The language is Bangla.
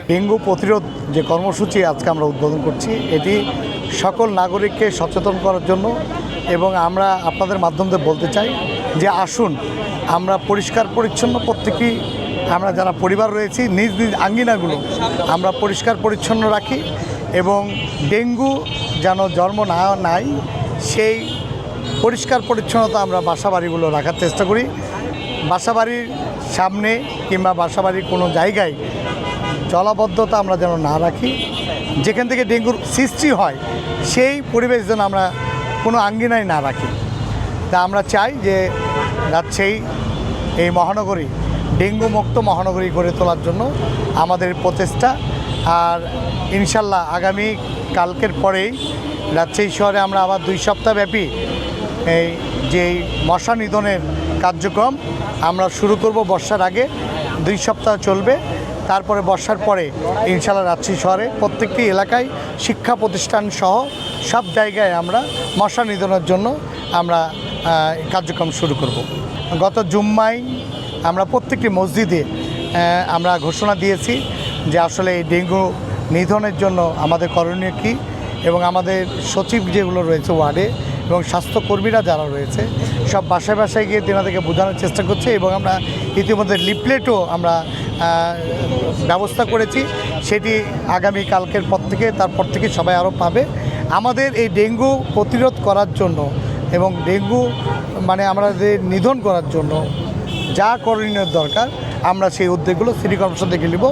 ডেঙ্গু প্রতিরোধ যে কর্মসূচি আজকে আমরা উদ্বোধন করছি, এটি সকল নাগরিককে সচেতন করার জন্য, এবং আমরা আপনাদের মাধ্যম দিয়ে বলতে চাই যে আসুন আমরা পরিষ্কার পরিচ্ছন্ন প্রত্যেকেই, আমরা যারা পরিবার রয়েছি নিজ নিজ আঙ্গিনাগুলো আমরা পরিষ্কার পরিচ্ছন্ন রাখি, এবং ডেঙ্গু যেন জন্ম না নাই সেই পরিষ্কার পরিচ্ছন্নতা আমরা বাসাবাড়িগুলো রাখার চেষ্টা করি। বাসাবাড়ির সামনে কিংবা বাসাবাড়ির কোনো জায়গায় জলাবদ্ধতা আমরা যেন না রাখি, যেখান থেকে ডেঙ্গুর সৃষ্টি হয় সেই পরিবেশ যেন আমরা কোনো আঙ্গিনায় না রাখি। তা আমরা চাই যে রাজশাহী এই মহানগরী ডেঙ্গু মুক্ত মহানগরী গড়ে তোলার জন্য আমাদের প্রচেষ্টা। আর ইনশাল্লাহ আগামী কালকের পরেই রাজশাহী শহরে আমরা আবার 2 সপ্তাহব্যাপী এই যেই মশা নিধনের কার্যক্রম আমরা শুরু করব। বর্ষার আগে 2 সপ্তাহ চলবে, তারপরে বর্ষার পরে ইনশাল্লাহ রাজশাহী শহরে প্রত্যেকটি এলাকায় শিক্ষা প্রতিষ্ঠান সহ সব জায়গায় আমরা মশা নিধনের জন্য আমরা কার্যক্রম শুরু করব। গত জুম্মায় আমরা প্রত্যেকটি মসজিদে আমরা ঘোষণা দিয়েছি যে আসলে এই ডেঙ্গু নিধনের জন্য আমাদের করণীয় কী, এবং আমাদের সচিব যেগুলো রয়েছে ওয়ার্ডে এবং স্বাস্থ্যকর্মীরা যারা রয়েছে সব বাসায় বাসায় গিয়ে তেনাদেরকে বোঝানোর চেষ্টা করছে, এবং আমরা ইতিমধ্যে লিফলেটও আমরা ব্যবস্থা করেছি। সেটি আগামী কালকের পর থেকে তারপর থেকে সবাই আরও পাবে। আমাদের এই ডেঙ্গু প্রতিরোধ করার জন্য এবং ডেঙ্গু আমাদের নিধন করার জন্য যা করণীয় দরকার আমরা সেই উদ্যোগগুলো সিটি কর্পোরেশন থেকে নেব।